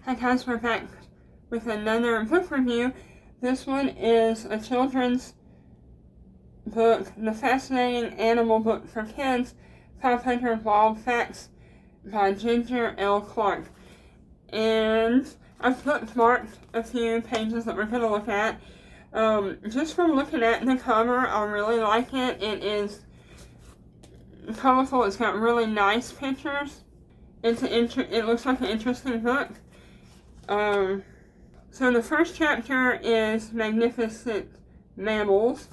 Hi guys, we're back with another book review. This one is a children's book, The Fascinating Animal Book for Kids, 500 Wild Facts by Ginger L. Clark. And I've bookmarked a few pages that we're going to look at. Just from looking at the cover, I really like it. It is colorful, it's got really nice pictures. It looks like an interesting book. So the first chapter is Magnificent Mammals,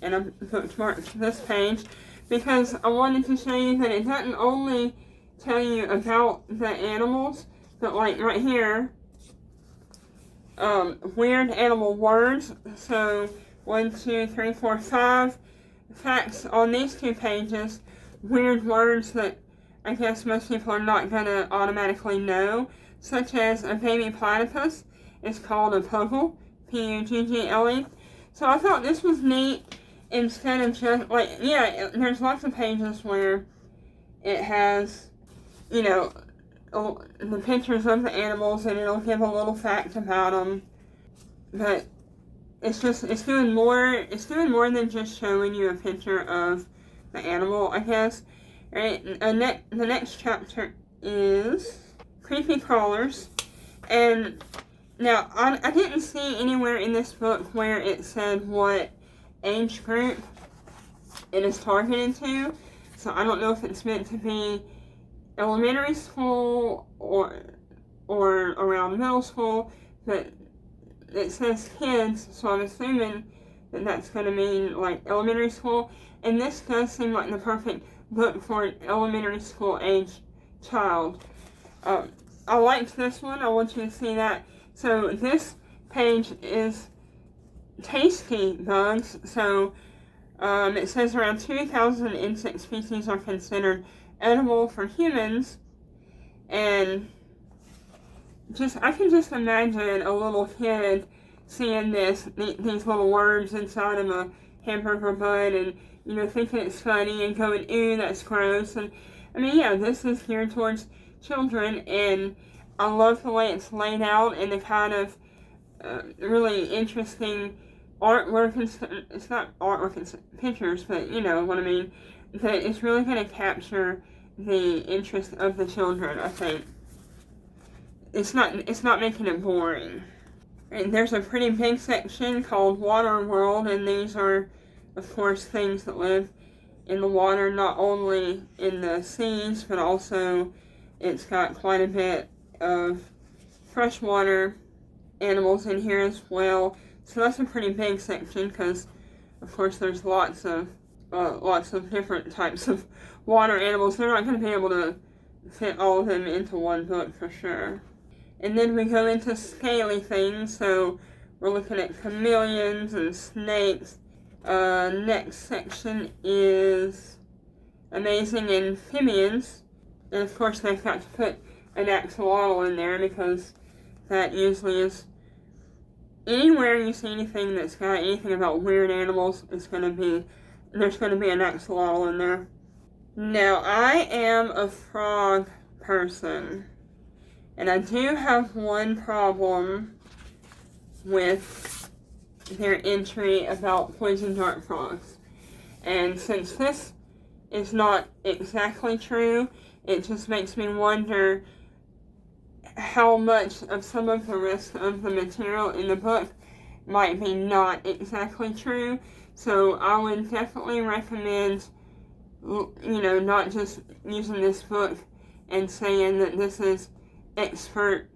and I've bookmarked this page because I wanted to show you that it doesn't only tell you about the animals, but like right here, weird animal words. So 1, 2, 3, 4, 5 facts on these 2 pages, weird words that I guess most people are not going to automatically know, such as a baby platypus is called a puggle, P-U-G-G-L-E. So I thought this was neat instead of just, like, yeah, there's lots of pages where it has, you know, the pictures of the animals and it'll give a little fact about them. But it's doing more than just showing you a picture of the animal, I guess. Right? The next chapter is Creepy Crawlers, and now I didn't see anywhere in this book where it said what age group it is targeted to, so I don't know if it's meant to be elementary school or around middle school, but it says kids, so I'm assuming that that's going to mean like elementary school, and this does seem like the perfect book for an elementary school age child. I liked this one. I want you to see that. So this page is tasty bugs. So it says around 2,000 insect species are considered edible for humans, and I can just imagine a little kid seeing these little worms inside of a hamburger bun and, you know, thinking it's funny and going, ew, that's gross. And I mean, yeah, this is geared towards children, and I love the way it's laid out and the kind of really interesting artwork. It's not artwork, it's pictures, but you know what I mean. That it's really going to capture the interest of the children, I think. It's not making it boring. And there's a pretty big section called Water World, and these are, of course, things that live in the water, not only in the seas, but also it's got quite a bit of freshwater animals in here as well. So that's a pretty big section because, of course, there's lots of different types of water animals. They're not going to be able to fit all of them into one book for sure. And then we go into scaly things, so we're looking at chameleons and snakes. Next section is amazing amphibians, and of course they've got to put an axolotl in there because that usually is, anywhere you see anything that's got anything about weird animals, there's going to be an axolotl in there. Now, I am a frog person, and I do have one problem with their entry about poison dart frogs. And since this is not exactly true, it just makes me wonder how much of some of the rest of the material in the book might be not exactly true. So I would definitely recommend, you know, not just using this book and saying that this is expert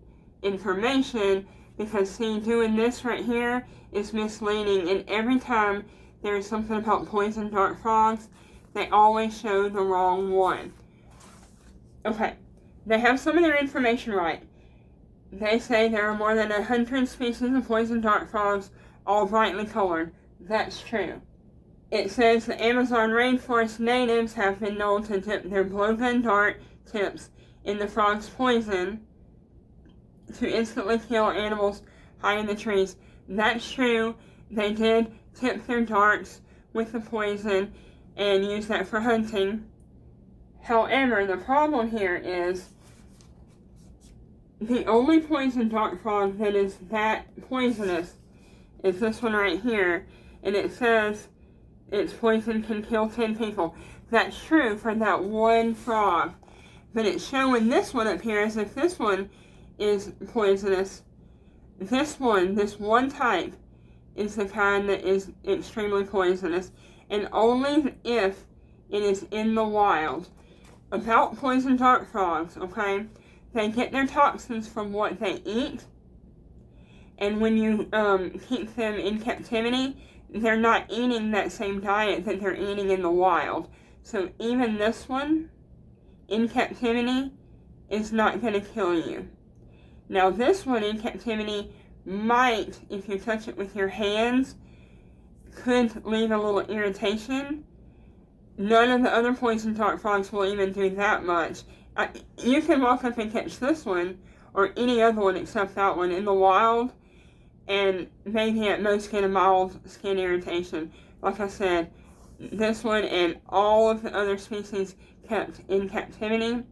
information, because see, doing this right here is misleading, and every time there's something about poison dart frogs, they always show the wrong one. Okay, they have some of their information right. They say there are more than 100 species of poison dart frogs, all brightly colored. That's true. It says the Amazon rainforest natives have been known to dip their blowgun dart tips in the frog's poison to instantly kill animals high in the trees. That's true. They did tip their darts with the poison and use that for hunting. However, the problem here is the only poison dart frog that is that poisonous is this one right here, and it says its poison can kill 10 people. That's true for that one frog, but it's showing this one up here as if this one is poisonous. This one type, is the kind that is extremely poisonous, and only if it is in the wild. About poison dart frogs, okay? They get their toxins from what they eat, and when you keep them in captivity, they're not eating that same diet that they're eating in the wild. So even this one, in captivity, is not going to kill you. Now this one in captivity might, if you touch it with your hands, could leave a little irritation. None of the other poison dart frogs will even do that much. You can walk up and catch this one, or any other one except that one, in the wild, and maybe at most get a mild skin irritation. Like I said, this one and all of the other species kept in captivity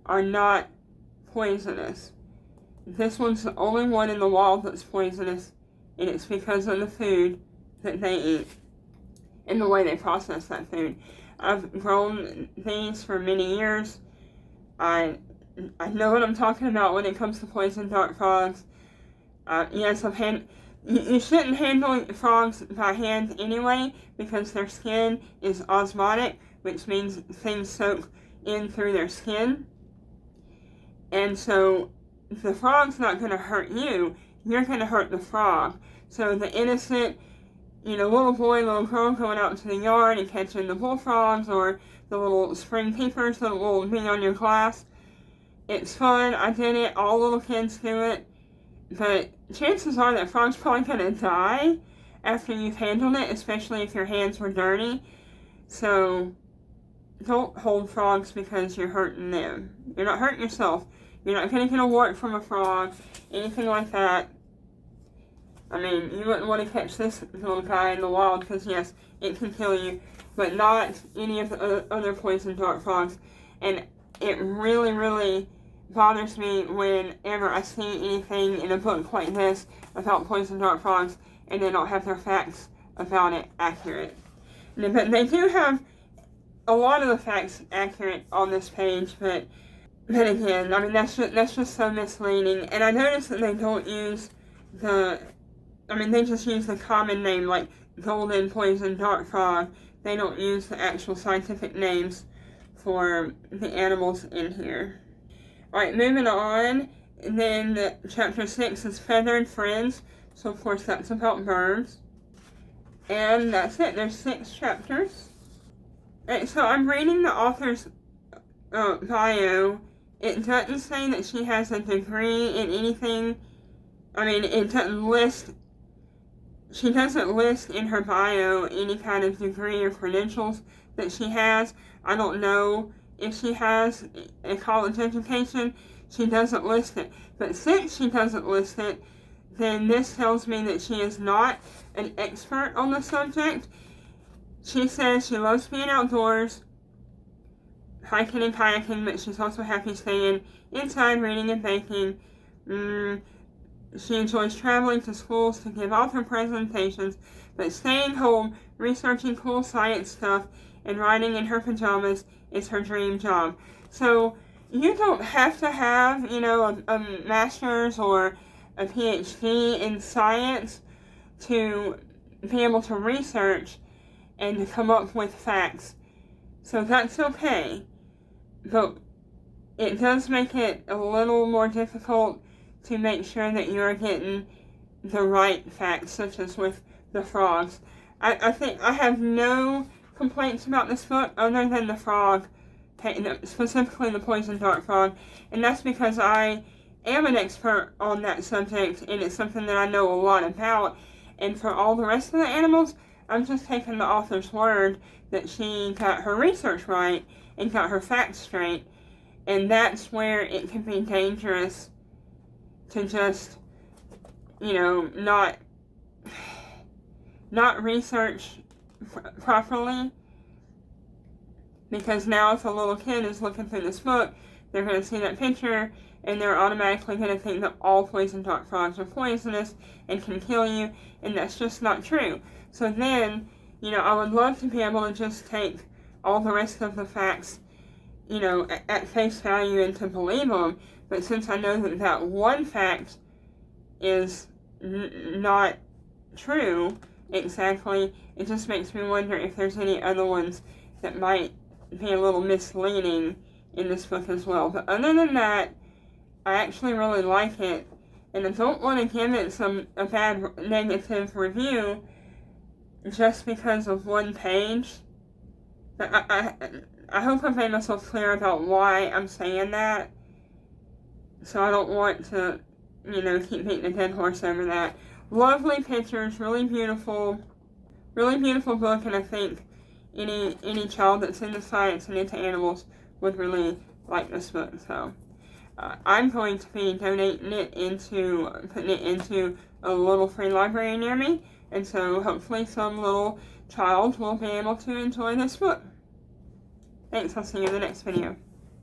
are not poisonous. This one's the only one in the wild that's poisonous, and it's because of the food that they eat and the way they process that food. I've grown these for many years. I know what I'm talking about when it comes to poison dart frogs. Yes, you shouldn't handle frogs by hand anyway, because their skin is osmotic, which means things soak in through their skin. And so the frog's not going to hurt you, you're going to hurt the frog. So the innocent, little boy, little girl going out into the yard and catching the bullfrogs or the little spring peepers that will be on your glass, it's fun, I did it, all little kids do it, but chances are that frog's probably going to die after you've handled it, especially if your hands were dirty. So don't hold frogs because you're hurting them. You're not hurting yourself. You're not going to get a wart from a frog, anything like that. I mean, you wouldn't want to catch this little guy in the wild because, yes, it can kill you, but not any of the other poison dart frogs. And it really, really bothers me whenever I see anything in a book like this about poison dart frogs and they don't have their facts about it accurate. But they do have a lot of the facts accurate on this page, but again, I mean, that's just so misleading. And I noticed that they don't use they just use the common name, like golden poison dart frog. They don't use the actual scientific names for the animals in here. Alright, moving on. And then chapter 6 is Feathered Friends. So, of course, that's about birds. And that's it. There's 6 chapters. Alright, so I'm reading the author's bio. It doesn't say that she has a degree in anything. I mean, it doesn't list. She doesn't list in her bio any kind of degree or credentials that she has. I don't know if she has a college education. She doesn't list it. But since she doesn't list it, then this tells me that she is not an expert on the subject. She says she loves being outdoors, hiking and kayaking, but she's also happy staying inside, reading and baking. She enjoys traveling to schools to give author presentations, but staying home, researching cool science stuff, and writing in her pajamas is her dream job. So you don't have to have, a master's or a PhD in science to be able to research and to come up with facts. So that's okay. But it does make it a little more difficult to make sure that you're getting the right facts, such as with the frogs. I think I have no complaints about this book other than the frog, specifically the poison dart frog, and that's because I am an expert on that subject and it's something that I know a lot about. And for all the rest of the animals, I'm just taking the author's word that she got her research right and got her facts straight, and that's where it can be dangerous to just, not research properly. Because now if a little kid is looking through this book, they're going to see that picture, and they're automatically going to think that all poison dart frogs are poisonous and can kill you, and that's just not true. So then, I would love to be able to just take all the rest of the facts, at face value and to believe them, but since I know that that one fact is not true exactly, it just makes me wonder if there's any other ones that might be a little misleading in this book as well. But other than that, I actually really like it, and I don't want to give it a bad negative review just because of one page. But I hope I've made myself clear about why I'm saying that, so I don't want to, keep beating a dead horse over that. Lovely pictures, really beautiful book, and I think any child that's into science and into animals would really like this book. So I'm going to be putting it into a little free library near me, and so hopefully some little child will be able to enjoy this book. Thanks, I'll see you in the next video.